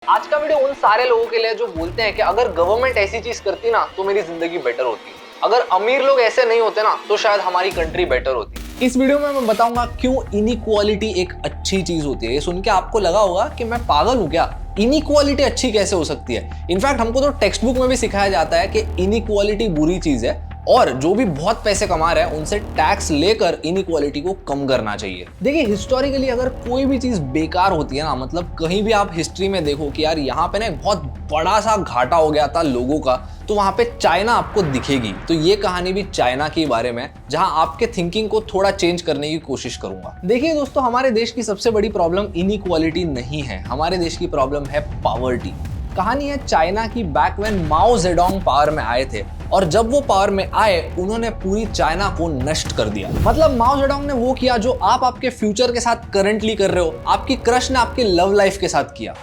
आज का वीडियो उन सारे लोगों के लिए जो बोलते हैं कि अगर गवर्नमेंट ऐसी चीज करती ना तो मेरी जिंदगी बेटर होती, अगर अमीर लोग ऐसे नहीं होते ना तो शायद हमारी कंट्री बेटर होती। इस वीडियो में मैं बताऊंगा क्यों इनइक्वालिटी एक अच्छी चीज होती है। ये सुन के आपको लगा होगा कि मैं पागल हूं क्या, इनइक्वालिटी अच्छी कैसे हो सकती है। इनफैक्ट हमको तो टेक्स्ट बुक में भी सिखाया जाता है कि इनइक्वालिटी बुरी चीज है और जो भी बहुत पैसे कमा रहे हैं उनसे टैक्स लेकर इनइक्वालिटी को कम करना चाहिए। देखिए हिस्टोरिकली अगर कोई भी चीज बेकार होती है ना, मतलब कहीं भी आप हिस्ट्री में देखो कि यार यहाँ पे ना एक बहुत बड़ा सा घाटा हो गया था लोगों का, तो वहां पे चाइना आपको दिखेगी। तो ये कहानी भी चाइना के बारे में, जहां आपके थिंकिंग को थोड़ा चेंज करने की कोशिश करूंगा। देखिए दोस्तों, हमारे देश की सबसे बड़ी प्रॉब्लम इनइक्वालिटी नहीं है, हमारे देश की प्रॉब्लम है पॉवर्टी। कहानी है चाइना की, back when Mao Zedong power में आए थे और जब वो पावर में आए उन्होंने पूरी चाइना को नष्ट कर दिया। मतलब माओ जेडोंग ने वो किया जो आप आपके फ्यूचर के साथ करंटली कर रहे हो, आपकी क्रश ने आपकी लव लाइफ के साथ किया।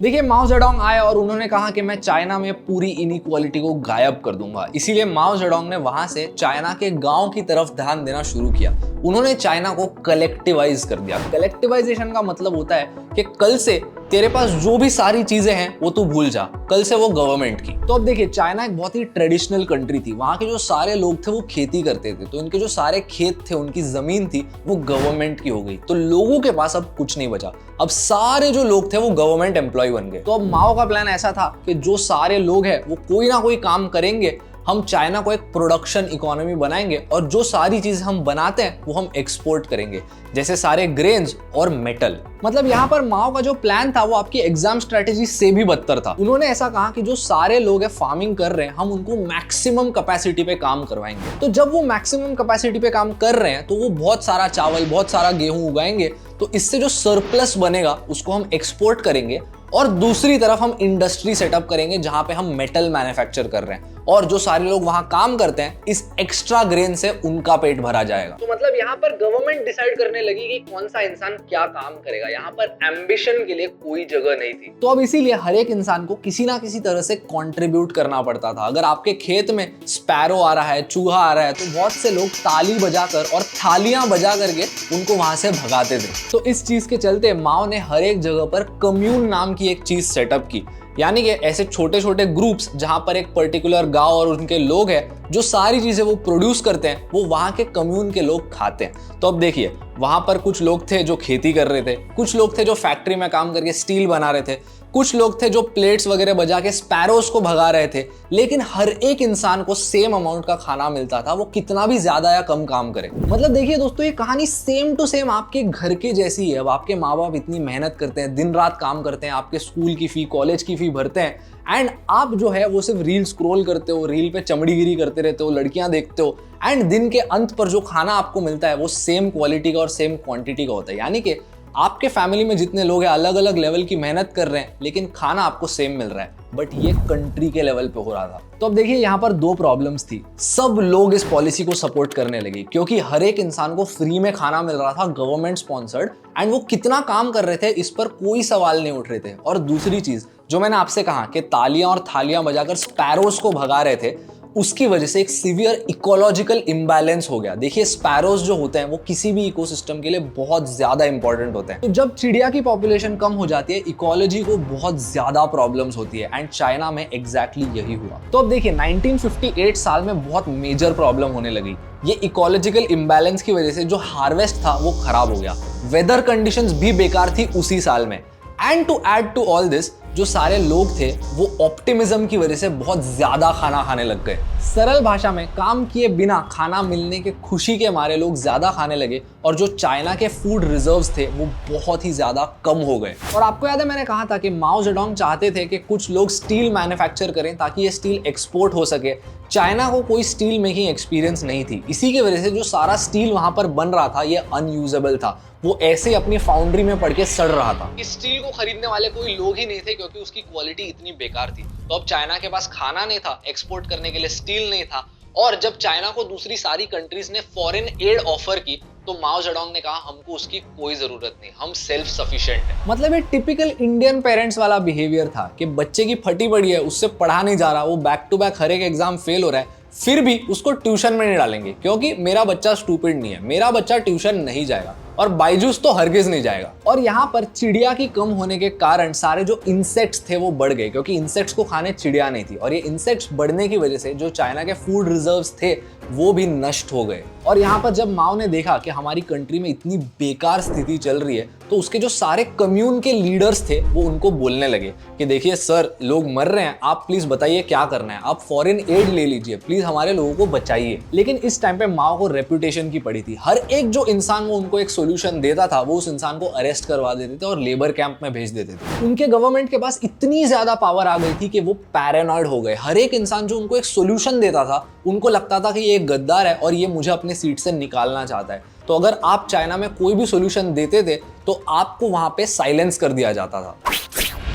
देखिए माओ जेडोंग आए और उन्होंने कहा कि मैं चाइना में पूरी इनइक्वालिटी को गायब कर दूंगा। इसीलिए माओ जेडोंग ने वहां से चाइना के गांव की तरफ ध्यान देना शुरू किया। उन्होंने चाइना को कलेक्टिवाइज कर दिया। कलेक्टिवाइजेशन का मतलब होता है कि कल से तेरे पास जो भी सारी चीजें हैं वो तू भूल जा, कल से वो गवर्नमेंट की। तो अब देखिए चाइना एक बहुत ही ट्रेडिशनल कंट्री थी, वहां के जो सारे लोग थे वो खेती करते थे, तो इनके जो सारे खेत थे, उनकी जमीन थी, वो गवर्नमेंट की हो गई। तो लोगों के पास अब कुछ नहीं बचा, अब सारे जो लोग थे वो गवर्नमेंट एम्प्लॉय बन गए। तो अब माओ का प्लान ऐसा था कि जो सारे लोग हैं वो कोई ना कोई काम करेंगे, हम चाइना को एक प्रोडक्शन इकोनॉमी बनाएंगे और जो सारी चीजें हम बनाते हैं वो हम एक्सपोर्ट करेंगे, जैसे सारे ग्रेन्स और मेटल। मतलब यहाँ पर माओ का जो प्लान था वो आपकी एग्जाम स्ट्रेटेजी से भी बदतर था। उन्होंने ऐसा कहा कि जो सारे लोग हैं फार्मिंग कर रहे हैं, हम उनको मैक्सिमम कैपेसिटी पे काम करवाएंगे। तो जब वो मैक्सिमम कैपेसिटी पे काम कर रहे हैं तो वो बहुत सारा चावल, बहुत सारा गेहूं उगाएंगे, तो इससे जो सरप्लस बनेगा उसको हम एक्सपोर्ट करेंगे और दूसरी तरफ हम इंडस्ट्री सेटअप करेंगे जहां पे हम मेटल मैन्युफैक्चर कर रहे हैं और जो सारे लोग वहां काम करते हैं इस एक्स्ट्रा ग्रेन से उनका पेट भरा जाएगा। तो मतलब यहाँ पर गवर्नमेंट डिसाइड करने लगी कि कौन सा इंसान क्या काम करेगा, यहाँ पर एम्बिशन के लिए कोई जगह नहीं थी। तो अब इसीलिए हर एक इंसान को किसी ना किसी तरह से कंट्रीब्यूट करना पड़ता था। अगर आपके खेत में स्पैरो आ रहा है, चूहा आ रहा है, तो बहुत से लोग ताली बजाकर और थालियां बजा करके उनको वहां से भगाते थे। तो इस चीज के चलते माओ ने हर एक जगह पर कम्यून नाम की एक चीज सेटअप की, यानी कि ऐसे छोटे छोटे ग्रुप्स जहां पर एक पर्टिकुलर गांव और उनके लोग हैं, जो सारी चीजें वो प्रोड्यूस करते हैं वो वहां के कम्यून के लोग खाते हैं। तो अब देखिए वहां पर कुछ लोग थे जो खेती कर रहे थे, कुछ लोग थे जो फैक्ट्री में काम करके स्टील बना रहे थे, कुछ लोग थे जो प्लेट्स वगैरह बजा के स्पैरोज को भगा रहे थे, लेकिन हर एक इंसान को सेम अमाउंट का खाना मिलता था, वो कितना भी ज्यादा या कम काम करे। मतलब देखिए दोस्तों, ये कहानी सेम टू सेम आपके घर के जैसी है। अब आपके माँ बाप इतनी मेहनत करते हैं, दिन रात काम करते हैं, आपके स्कूल की फी, कॉलेज की फी भरते हैं, एंड आप जो है वो सिर्फ रील स्क्रॉल करते हो, रील पे चमड़ीगिरी करते रहते हो, लड़कियां देखते हो, एंड दिन के अंत पर जो खाना आपको मिलता है वो सेम क्वालिटी का और सेम क्वांटिटी का होता है। यानी कि आपके फैमिली में जितने लोग हैं अलग अलग लेवल की मेहनत कर रहे हैं, लेकिन खाना आपको सेम मिल रहा है, बट ये कंट्री के लेवल पे हो रहा था। तो अब देखिए यहाँ पर दो प्रॉब्लम्स थी। सब लोग इस पॉलिसी को सपोर्ट करने लगे क्योंकि हर एक इंसान को फ्री में खाना मिल रहा था, गवर्नमेंट स्पॉन्सर्ड, एंड वो कितना काम कर रहे थे इस पर कोई सवाल नहीं उठ रहे थे। और दूसरी चीज जो मैंने आपसे कहा कि तालियां और थालियां बजाकर स्पैरोज को भगा रहे थे, उसकी वजह से एक सीवियर इकोलॉजिकल इम्बैलेंस हो गया। देखिए स्पैरोज जो होते हैं वो किसी भी इकोसिस्टम के लिए बहुत ज्यादा इंपॉर्टेंट होते हैं। तो जब चिड़िया की पॉपुलेशन कम हो जाती है, इकोलॉजी को बहुत ज्यादा प्रॉब्लम्स होती है, एंड चाइना में एग्जैक्टली यही हुआ। तो अब देखिए 1958 साल में बहुत मेजर प्रॉब्लम होने लगी। ये इकोलॉजिकल इम्बैलेंस की वजह से जो हार्वेस्ट था वो खराब हो गया, वेदर कंडीशंस भी बेकार थी उसी साल में, and to add to all this जो सारे लोग थे वो ऑप्टिमिज्म की वजह से बहुत ज्यादा खाना खाने लग गए। सरल भाषा में काम किए बिना खाना मिलने के खुशी के मारे लोग ज्यादा खाने लगे और जो चाइना के फूड रिजर्व्स थे वो बहुत ही ज्यादा कम हो गए। और आपको याद है मैंने कहा था कि माओ जेडोंग चाहते थे कि कुछ लोग स्टील मैन्युफैक्चर करें ताकि ये स्टील एक्सपोर्ट हो सके। चाइना को कोई स्टील मेकिंग एक्सपीरियंस नहीं थी, इसी की वजह से जो सारा स्टील वहां पर बन रहा था ये अनयूजेबल था, वो ऐसे अपनी फाउंड्री में पड़ के सड़ रहा था। इस स्टील को खरीदने वाले कोई लोग ही नहीं थे क्योंकि उसकी क्वालिटी इतनी बेकार थी। तो अब चाइना के पास खाना नहीं था, एक्सपोर्ट करने के लिए स्टील नहीं था, और जब चाइना को दूसरी सारी कंट्रीज ने फॉरेन एड ऑफर की तो माओ जेडोंग ने कहा हमको उसकी कोई जरूरत नहीं, हम सेल्फ सफिशिएंट हैं। मतलब ये टिपिकल इंडियन पेरेंट्स वाला बिहेवियर था कि बच्चे की फटी पड़ी है, उससे पढ़ा नहीं जा रहा, वो बैक टू बैक हर एक एग्जाम फेल हो रहा है, फिर भी उसको ट्यूशन में नहीं डालेंगे क्योंकि मेरा बच्चा स्टूपिड नहीं है, मेरा बच्चा ट्यूशन नहीं जाएगा। और बायजूस तो हरगिज नहीं जाएगा। और यहाँ पर चिड़िया की कम होने के कारण सारे जो इंसेक्ट्स थे वो बढ़ गए, क्योंकि इंसेक्ट्स को खाने चिड़िया नहीं थी, और ये इंसेक्ट्स बढ़ने की वजह से जो चाइना के फूड रिजर्व्स थे वो भी नष्ट हो गए। और यहाँ पर जब माओ ने देखा कि हमारी कंट्री में इतनी बेकार स्थिति चल रही है, तो उसके जो सारे कम्यून के लीडर्स थे वो उनको बोलने लगे कि देखिए सर, लोग मर रहे हैं, आप प्लीज बताइए क्या करना है, आप फॉरेन एड ले लीजिए, प्लीज हमारे लोगों को बचाइए। लेकिन इस टाइम पे माओ को रेपुटेशन की पड़ी थी। हर एक जो इंसान वो उनको एक सोल्यूशन देता था वो उस इंसान को अरेस्ट करवा देते थे और लेबर कैंप में भेज देते थे। उनके गवर्नमेंट के पास इतनी ज्यादा पावर आ गई थी कि वो पैरानॉइड हो गए। हर एक इंसान जो उनको एक सोल्यूशन देता था उनको लगता था कि ये एक गद्दार है और ये मुझे अपने सीट से निकालना चाहता है। तो अगर आप चाइना में कोई भी सोल्यूशन देते थे तो आपको वहां पे साइलेंस कर दिया जाता था।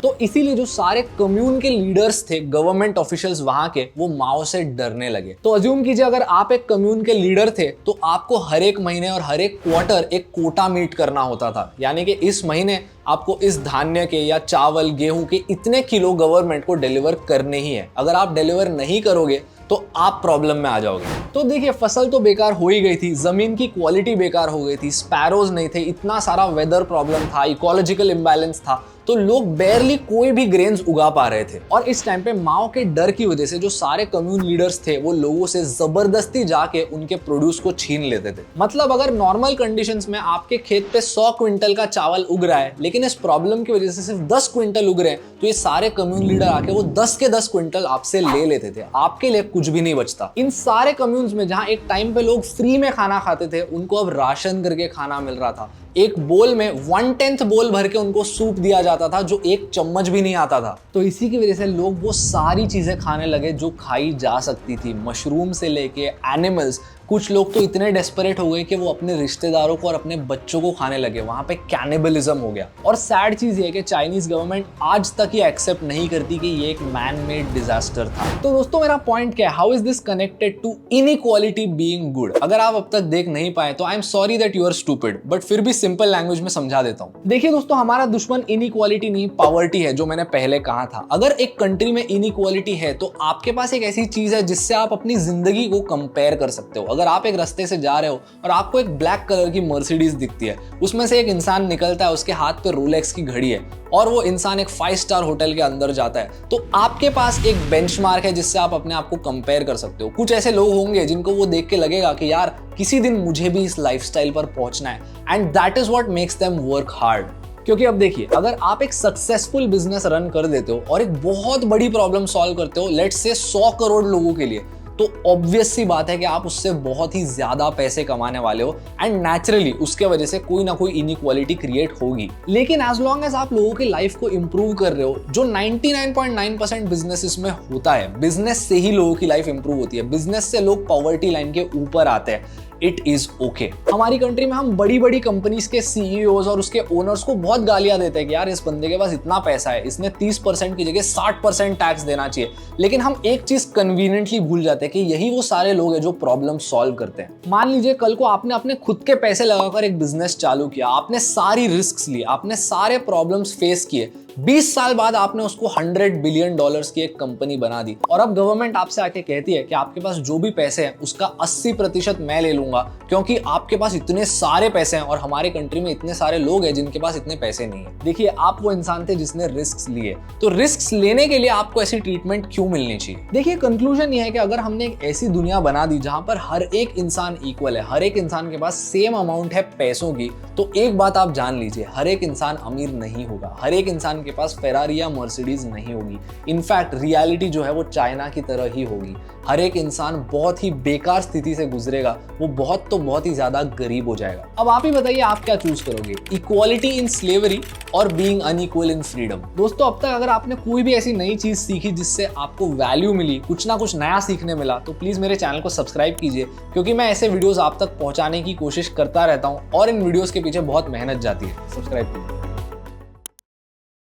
तो इसीलिए जो सारे कम्यून के लीडर्स थे, गवर्नमेंट ऑफिशियल्स वहां के, वो माओ से डरने लगे। तो अज्यूम कीजिए अगर आप एक कम्यून के लीडर थे तो आपको हर एक महीने और हर एक क्वार्टर एक कोटा मीट करना होता था, यानी कि इस महीने आपको इस धान्य के या चावल गेहूं के इतने किलो गवर्नमेंट को डिलीवर करने ही है। अगर आप डिलीवर नहीं करोगे तो आप प्रॉब्लम में आ जाओगे। तो देखिए, फसल तो बेकार हो ही गई थी, जमीन की क्वालिटी बेकार हो गई थी, स्पैरोज नहीं थे, इतना सारा वेदर प्रॉब्लम था, इकोलॉजिकल इम्बैलेंस था, तो लोग बेयरली कोई भी ग्रेन्स उगा पा रहे थे। और इस टाइम पे माओ के डर की वजह से जो सारे कम्यून लीडर्स थे वो लोगों से जबरदस्ती जाके उनके प्रोड्यूस को छीन लेते थे। मतलब अगर नॉर्मल कंडीशंस में आपके खेत पे 100 क्विंटल का चावल उग रहा है, लेकिन इस प्रॉब्लम की वजह से सिर्फ 10 क्विंटल उग रहे हैं, तो ये सारे कम्यून लीडर आके वो 10 के 10 क्विंटल आपसे ले लेते थे। आपके लिए कुछ भी नहीं बचता। इन सारे कम्यून्स में जहां एक टाइम पे लोग फ्री में खाना खाते थे, उनको अब राशन करके खाना मिल रहा था। एक बोल में 1/10 बोल भर के उनको सूप दिया जाता था जो एक चम्मच भी नहीं आता था। तो इसी की वजह से लोग वो सारी चीजें खाने लगे जो खाई जा सकती थी, मशरूम से लेके एनिमल्स। कुछ लोग तो इतने डेस्परेट हो गए कि वो अपने रिश्तेदारों को और अपने बच्चों को खाने लगे। वहां पे कैनिबलिज्म हो गया। और सैड चीज ये है कि चाइनीज गवर्नमेंट आज तक ये एक्सेप्ट नहीं करती कि ये एक मैन मेड डिजास्टर था। तो दोस्तों, मेरा पॉइंट क्या है? How is this connected to inequality being good? अगर आप अब तक देख नहीं पाए तो I am sorry that you are stupid, but फिर भी सिंपल लैंग्वेज में समझा देता हूं। देखिए दोस्तों, हमारा दुश्मन इनइक्वालिटी नहीं, पॉवर्टी है, जो मैंने पहले कहा था। अगर एक कंट्री में इनइक्वालिटी है तो आपके पास एक ऐसी चीज है जिससे आप अपनी जिंदगी को कंपेयर कर सकते हो। अगर आप एक रास्ते से जा रहे हो और आपको एक ब्लैक कलर की मर्सिडीज दिखती है, उसमें से एक इंसान निकलता है, उसके हाथ पे रोलेक्स की घड़ी है और वो इंसान एक 5 स्टार होटल के अंदर जाता है, तो आपके पास एक बेंचमार्क है जिससे आप अपने आप को कंपेयर कर सकते हो। कुछ ऐसे लोग होंगे जिनको वो देख के लगेगा कि यार किसी दिन मुझे भी इस लाइफस्टाइल पर पहुंचना है, and that is what makes them work hard. क्योंकि अब देखिए, अगर आप एक सक्सेसफुल बिजनेस रन कर देते हो और एक बहुत बड़ी प्रॉब्लम सॉल्व करते हो, लेट्स से 100 करोड़ लोगों के लिए, तो ऑब्वियस सी बात है कि आप उससे बहुत ही ज्यादा पैसे कमाने वाले हो, एंड नेचुरली उसके वजह से कोई ना कोई इनइक्वालिटी क्रिएट होगी। लेकिन एज लॉन्ग एज आप लोगों की लाइफ को इंप्रूव कर रहे हो, जो 99.9% बिजनेसेस में होता है, बिजनेस से ही लोगों की लाइफ इंप्रूव होती है, बिजनेस से लोग पॉवर्टी लाइन के ऊपर आते हैं, इट इज ओके। हमारी कंट्री में हम बड़ी बड़ी कंपनीज के सीईओज और उसके ओनर्स को बहुत गालियां देते हैं कि यार इस बंदे के पास इतना पैसा है, इसने 30% की जगह 60% टैक्स देना चाहिए। लेकिन हम एक चीज कन्वीनियंटली भूल जाते हैं कि यही वो सारे लोग हैं जो प्रॉब्लम सॉल्व करते हैं। मान लीजिए कल को आपने अपने खुद के पैसे लगाकर एक बिजनेस चालू किया, आपने सारी रिस्क लिए, आपने सारे प्रॉब्लम्स फेस किए, 20 साल बाद आपने उसको $100 बिलियन की एक कंपनी बना दी, और अब गवर्नमेंट आपसे आके कहती है कि आपके पास जो भी पैसे हैं उसका 80% मैं ले लूंगा, क्योंकि आपके पास इतने सारे पैसे हैं और हमारे कंट्री में इतने सारे लोग हैं जिनके पास इतने पैसे नहीं है। देखिए, आप वो इंसान थे जिसने रिस्क लिए, तो रिस्क लेने के लिए आपको ऐसी ट्रीटमेंट क्यों मिलनी चाहिए? देखिए, कंक्लूजन ये है कि अगर हमने एक ऐसी दुनिया बना दी जहां पर हर एक इंसान इक्वल है, हर एक इंसान के पास सेम अमाउंट है पैसों की, तो एक बात आप जान लीजिए, हर एक इंसान अमीर नहीं होगा, हर एक इंसान के पास फेरारी या मर्सिडीज नहीं होगी। इनफैक्ट रियलिटी जो है वो चाइना की तरह ही होगी। हर एक इंसान बहुत ही बेकार स्थिति से गुजरेगा, वो बहुत तो बहुत ही ज्यादा गरीब हो जाएगा। अब आप ही बताइए, आप क्या चूज करोगे, इक्वालिटी इन स्लेवरी और बीइंग अनइक्वल इन फ्रीडम? दोस्तों, अब तक अगर आपने कोई भी ऐसी नई चीज सीखी जिससे आपको वैल्यू मिली, कुछ ना कुछ नया सीखने मिला, तो प्लीज मेरे चैनल को सब्सक्राइब कीजिए, क्योंकि मैं ऐसे वीडियोस आप तक पहुंचाने की कोशिश करता रहता हूं और इन वीडियोस के पीछे बहुत मेहनत जाती है। सब्सक्राइब कीजिए।